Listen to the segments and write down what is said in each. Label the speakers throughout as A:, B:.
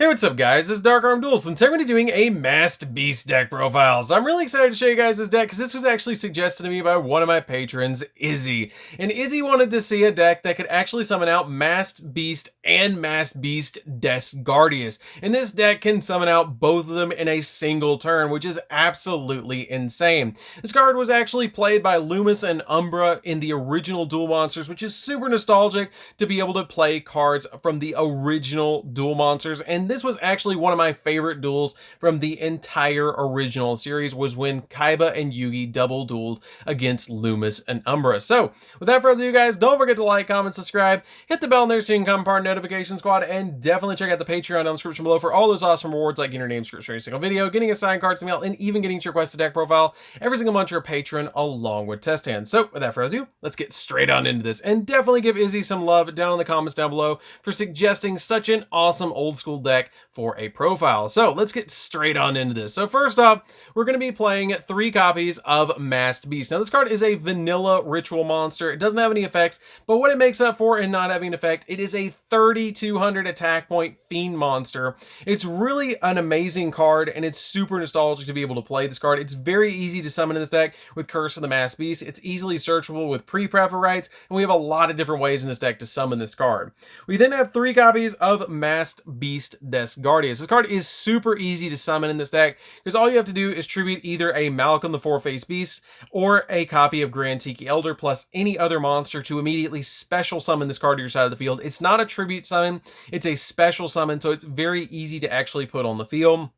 A: Hey, what's up guys, it's DarkArmedDuelist, and today I'm going to be doing a Masked Beast deck profile. So I'm really excited to show you guys this deck because this was actually suggested to me by one of my patrons, Izzy. And Izzy wanted to see a deck that could actually summon out Masked Beast and Masked Beast Desgardius. And this deck can summon out both of them in a single turn, which is absolutely insane. This card was actually played by Loomis and Umbra in the original Duel Monsters, which is super nostalgic to be able to play cards from the original Duel Monsters. And this was actually one of my favorite duels from the entire original series, was when Kaiba and Yugi double dueled against Loomis and Umbra. So without further ado guys, don't forget to like, comment, subscribe, hit the bell in there so you can become part of the notification squad, and definitely check out the Patreon down in the description below for all those awesome rewards like getting your name scripted every single video, getting a signed card email, and even getting your requested deck profile every single month you're a patron along with test hands. So without further ado, let's get straight on into this, and definitely give Izzy some love down in the comments down below for suggesting such an awesome old school deck for a profile. So let's get straight on into this. So first off, we're going to be playing 3 copies of Masked Beast. Now this card is a vanilla ritual monster. It doesn't have any effects, but what it makes up for in not having an effect, it is a 3200 attack point fiend monster. It's really an amazing card, and it's super nostalgic to be able to play this card. It's very easy to summon in this deck with Curse of the Masked Beast. It's easily searchable with pre-prepper rights, and we have a lot of different ways in this deck to summon this card. We then have 3 copies of Masked Beast Desgardius. This card is super easy to summon in this deck because all you have to do is tribute either a Malcolm the Four-Faced Beast or a copy of Grand Tiki Elder plus any other monster to immediately special summon this card to your side of the field. It's not a tribute summon, it's a special summon, so it's very easy to actually put on the field.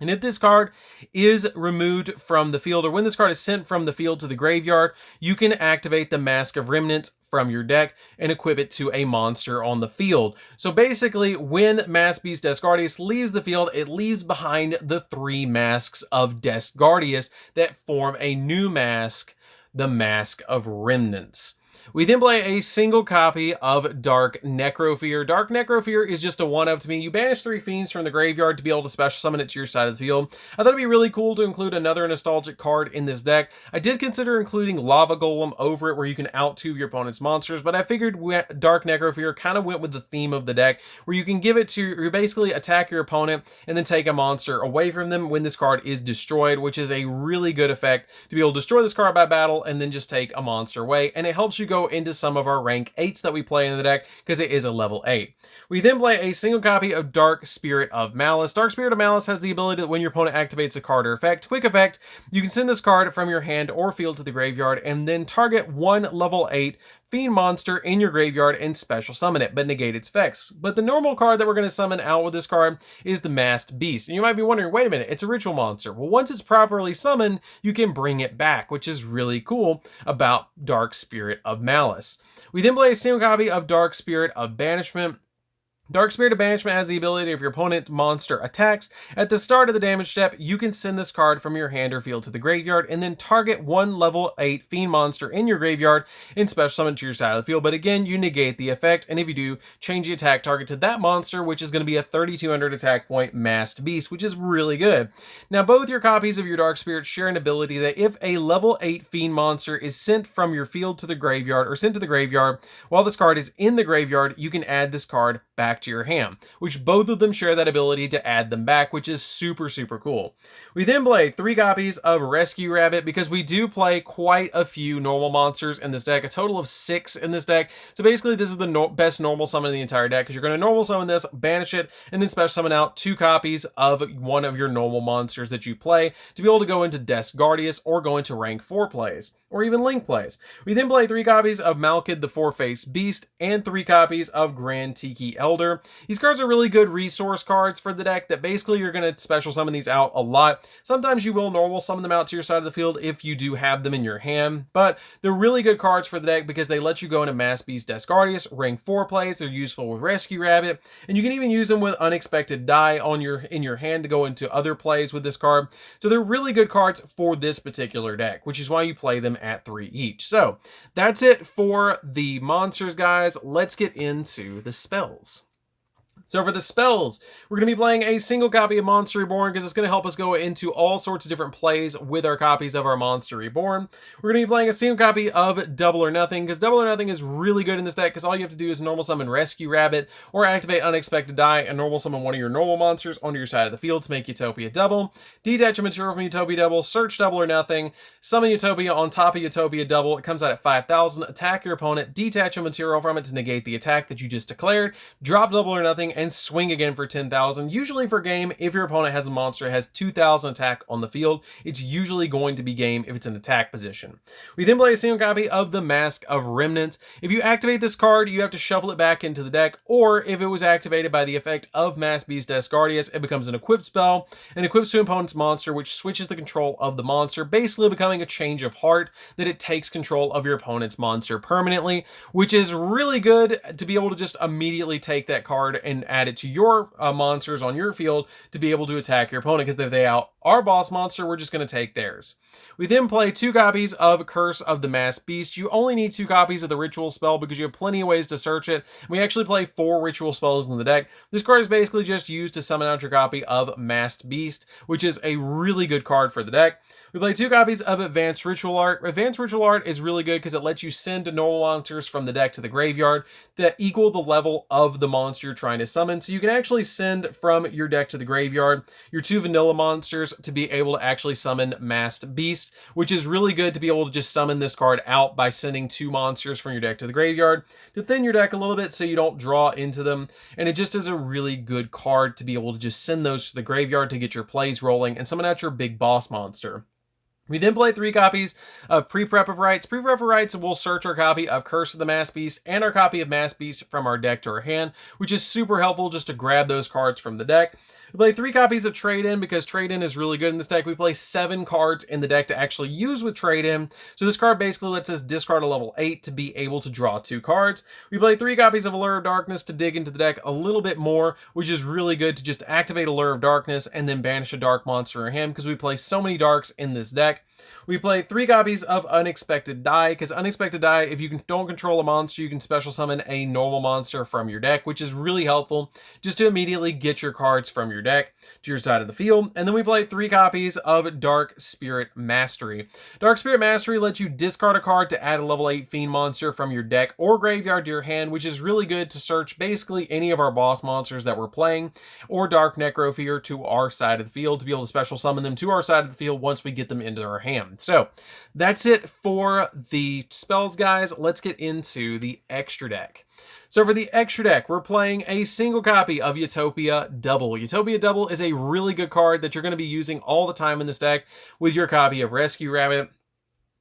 A: And if this card is removed from the field, or when this card is sent from the field to the graveyard, you can activate the Mask of Remnants from your deck and equip it to a monster on the field. So basically, when Masked Beast Desgardius leaves the field, it leaves behind the 3 masks of Desgardius that form a new mask, the Mask of Remnants. We then play a single copy of Dark Necrofear. Dark Necrofear is just a 1-of to me. You banish 3 fiends from the graveyard to be able to special summon it to your side of the field. I thought it'd be really cool to include another nostalgic card in this deck. I did consider including Lava Golem over it, where you can out 2 of your opponent's monsters, but I figured Dark Necrofear kind of went with the theme of the deck, where you can give it to, you basically attack your opponent and then take a monster away from them when this card is destroyed, which is a really good effect to be able to destroy this card by battle and then just take a monster away. And it helps you go into some of our rank 8s that we play in the deck because it is a level 8. We then play a single copy of Dark Spirit of Malice. Dark Spirit of Malice has the ability that when your opponent activates a card or effect, quick effect, you can send this card from your hand or field to the graveyard and then target 1 level 8 fiend monster in your graveyard and special summon it, but negate its effects. But the normal card that we're going to summon out with this card is the Masked Beast. And you might be wondering, wait a minute, it's a ritual monster. Well, once it's properly summoned, you can bring it back, which is really cool about Dark Spirit of Malice. We then play a single copy of Dark Spirit of Banishment. Dark Spirit of Banishment has the ability, if your opponent monster attacks, at the start of the damage step, you can send this card from your hand or field to the graveyard and then target 1 level 8 fiend monster in your graveyard and special summon to your side of the field. But again, you negate the effect, and if you do, change the attack target to that monster, which is going to be a 3200 attack point Masked Beast, which is really good. Now, both your copies of your Dark Spirit share an ability that if a level 8 fiend monster is sent from your field to the graveyard, or sent to the graveyard while this card is in the graveyard, you can add this card back to your hand, which both of them share that ability to add them back, which is super, super cool. We then play 3 copies of Rescue Rabbit because we do play quite a few normal monsters in this deck, a total of 6 in this deck. So basically, this is the best normal summon in the entire deck because you're going to normal summon this, banish it, and then special summon out 2 copies of one of your normal monsters that you play to be able to go into Desgardius or go into rank 4 plays, or even Link plays. We then play 3 copies of Malkid the Four-Faced Beast and 3 copies of Grand Tiki Elder. These cards are really good resource cards for the deck that basically you're going to special summon these out a lot. Sometimes you will normal summon them out to your side of the field if you do have them in your hand, but they're really good cards for the deck because they let you go into Masked Beast Desgardius, rank 4 plays. They're useful with Rescue Rabbit, and you can even use them with Unexpected Die in your hand to go into other plays with this card. So they're really good cards for this particular deck, which is why you play them at 3 each. So that's it for the monsters, guys. Let's get into the spells. So for the spells, we're going to be playing a single copy of Monster Reborn because it's going to help us go into all sorts of different plays with our copies of our Monster Reborn. We're going to be playing a single copy of Double or Nothing because Double or Nothing is really good in this deck because all you have to do is normal summon Rescue Rabbit or activate Unexpected Die and normal summon one of your normal monsters onto your side of the field to make Utopia double, detach a material from Utopia double, search Double or Nothing, summon Utopia on top of Utopia double, it comes out at 5,000, attack your opponent, detach a material from it to negate the attack that you just declared, drop Double or Nothing, and swing again for 10,000. Usually for game, if your opponent has a monster that has 2,000 attack on the field, it's usually going to be game if it's an attack position. We then play a single copy of the Mask of Remnants. If you activate this card, you have to shuffle it back into the deck, or if it was activated by the effect of Mass Beast Asgardius, it becomes an equipped spell and equips to an opponent's monster, which switches the control of the monster, basically becoming a change of heart that it takes control of your opponent's monster permanently, which is really good to be able to just immediately take that card and add it to your monsters on your field to be able to attack your opponent, because if they out our boss monster, we're just going to take theirs. We then play 2 copies of Curse of the Masked Beast. You only need 2 copies of the ritual spell because you have plenty of ways to search it. We actually play 4 ritual spells in the deck. This card is basically just used to summon out your copy of Masked Beast, which is a really good card for the deck. We play 2 copies of Advanced Ritual Art. Advanced Ritual Art is really good because it lets you send normal monsters from the deck to the graveyard that equal the level of the monster you're trying to summon. So you can actually send from your deck to the graveyard your 2 vanilla monsters to be able to actually summon Masked Beast, which is really good to be able to just summon this card out by sending 2 monsters from your deck to the graveyard to thin your deck a little bit so you don't draw into them. And it just is a really good card to be able to just send those to the graveyard to get your plays rolling and summon out your big boss monster. We then play 3 copies of Pre-Prep of Rites. Pre-Prep of Rites will search our copy of Curse of the Masked Beast and our copy of Masked Beast from our deck to our hand, which is super helpful just to grab those cards from the deck. We play 3 copies of Trade-In because Trade-In is really good in this deck. We play 7 cards in the deck to actually use with Trade-In. So this card basically lets us discard a level 8 to be able to draw 2 cards. We play 3 copies of Allure of Darkness to dig into the deck a little bit more, which is really good to just activate Allure of Darkness and then banish a dark monster in our hand because we play so many darks in this deck. We play 3 copies of Unexpected Die, because Unexpected Die, if you don't control a monster, you can special summon a normal monster from your deck, which is really helpful just to immediately get your cards from your deck to your side of the field. And then we play 3 copies of Dark Spirit Mastery. Dark Spirit Mastery lets you discard a card to add a level 8 Fiend monster from your deck or graveyard to your hand, which is really good to search basically any of our boss monsters that we're playing, or Dark Necrofear to our side of the field to be able to special summon them to our side of the field once we get them into our hand. So that's it for the spells, guys. Let's get into the extra deck. So for the extra deck, we're playing a single copy of Utopia Double. Utopia Double is a really good card that you're going to be using all the time in this deck with your copy of Rescue Rabbit,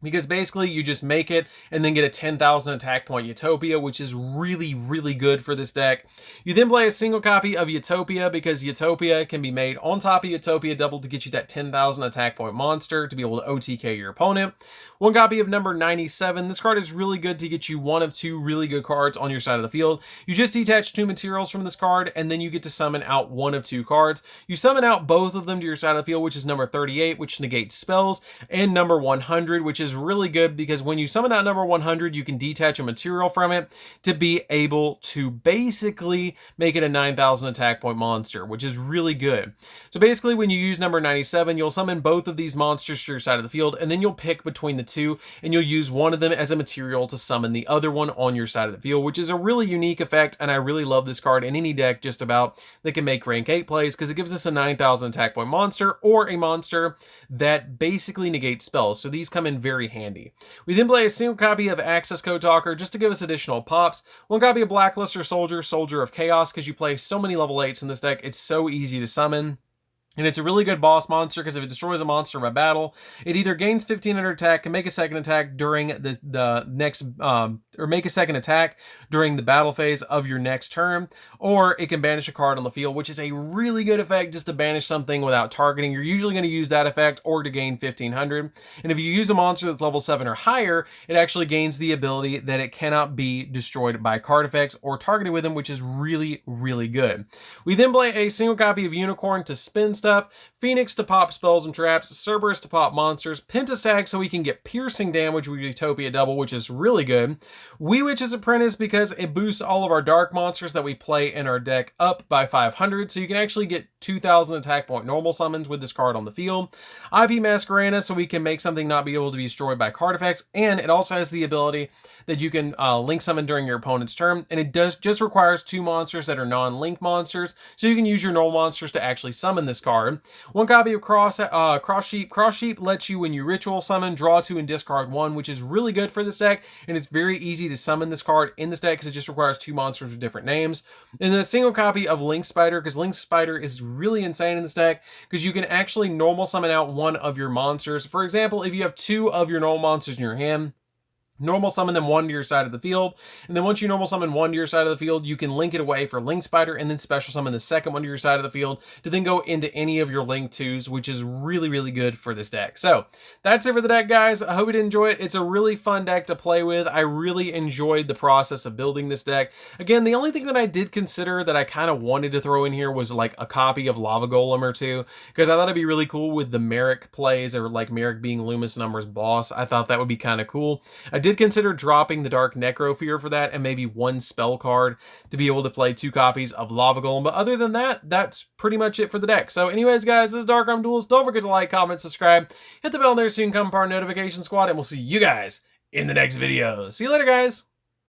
A: because basically you just make it and then get a 10,000 attack point Utopia, which is really, really good for this deck. You then play a single copy of Utopia because Utopia can be made on top of Utopia Double to get you that 10,000 attack point monster to be able to OTK your opponent. 1 copy of number 97. This card is really good to get you 1 of 2 really good cards on your side of the field. You just detach 2 materials from this card, and then you get to summon out 1 of 2 cards. You summon out both of them to your side of the field, which is number 38, which negates spells, and number 100, which is really good because when you summon out number 100, you can detach a material from it to be able to basically make it a 9,000 attack point monster, which is really good. So basically when you use number 97, you'll summon both of these monsters to your side of the field, and then you'll pick between the 2, and you'll use one of them as a material to summon the other one on your side of the field, which is a really unique effect, and I really love this card in any deck just about that can make rank 8 plays because it gives us a 9,000 attack point monster or a monster that basically negates spells. So these come in very handy. We then play a single copy of Access Code Talker just to give us additional pops. 1 copy of Blackluster Soldier, Soldier of Chaos, because you play so many level 8s in this deck, it's so easy to summon. And it's a really good boss monster because if it destroys a monster in a battle, it either gains 1,500 attack, can make a second attack during the next, or make a second attack during the battle phase of your next turn, or it can banish a card on the field, which is a really good effect just to banish something without targeting. You're usually going to use that effect or to gain 1,500. And if you use a monster that's level 7 or higher, it actually gains the ability that it cannot be destroyed by card effects or targeted with them, which is really, really good. We then play a single copy of Unicorn to spin stuff. Phoenix to pop spells and traps, Cerberus to pop monsters, Pentastag so we can get piercing damage with Utopia double, which is really good. Wee Witch's Apprentice because it boosts all of our dark monsters that we play in our deck up by 500, so you can actually get 2,000 attack point normal summons with this card on the field. IP Masquerena so we can make something not be able to be destroyed by card effects, and it also has the ability that you can link summon during your opponent's turn, and it just requires 2 monsters that are non-link monsters, so you can use your normal monsters to actually summon this card. 1 copy of Cross Sheep. Cross Sheep lets you, when you ritual summon, draw 2 and discard 1, which is really good for this deck, and it's very easy to summon this card in this deck because it just requires 2 monsters with different names. And then a single copy of Link Spider, because Link Spider is really insane in this deck, because you can actually normal summon out 1 of your monsters. For example, if you have 2 of your normal monsters in your hand, normal summon them 1 to your side of the field, and then once you normal summon 1 to your side of the field, you can link it away for Link Spider, and then special summon the second one to your side of the field to then go into any of your Link 2s, which is really, really good for this deck. So that's it for the deck, guys. I hope you did enjoy it. It's a really fun deck to play with. I really enjoyed the process of building this deck. Again, the only thing that I did consider that I kind of wanted to throw in here was like a copy of Lava Golem or 2, because I thought it'd be really cool with the Merrick plays, or like Merrick being Loomis Number's boss. I thought that would be kind of cool. I did consider dropping the Dark Necrofear for that, and maybe 1 spell card to be able to play 2 copies of Lava Golem. But other than that, that's pretty much it for the deck. So anyways, guys, this is DarkArmedDuelist. Don't forget to like, comment, subscribe, hit the bell there so you can become part of Notification Squad, and we'll see you guys in the next video. See you later, guys.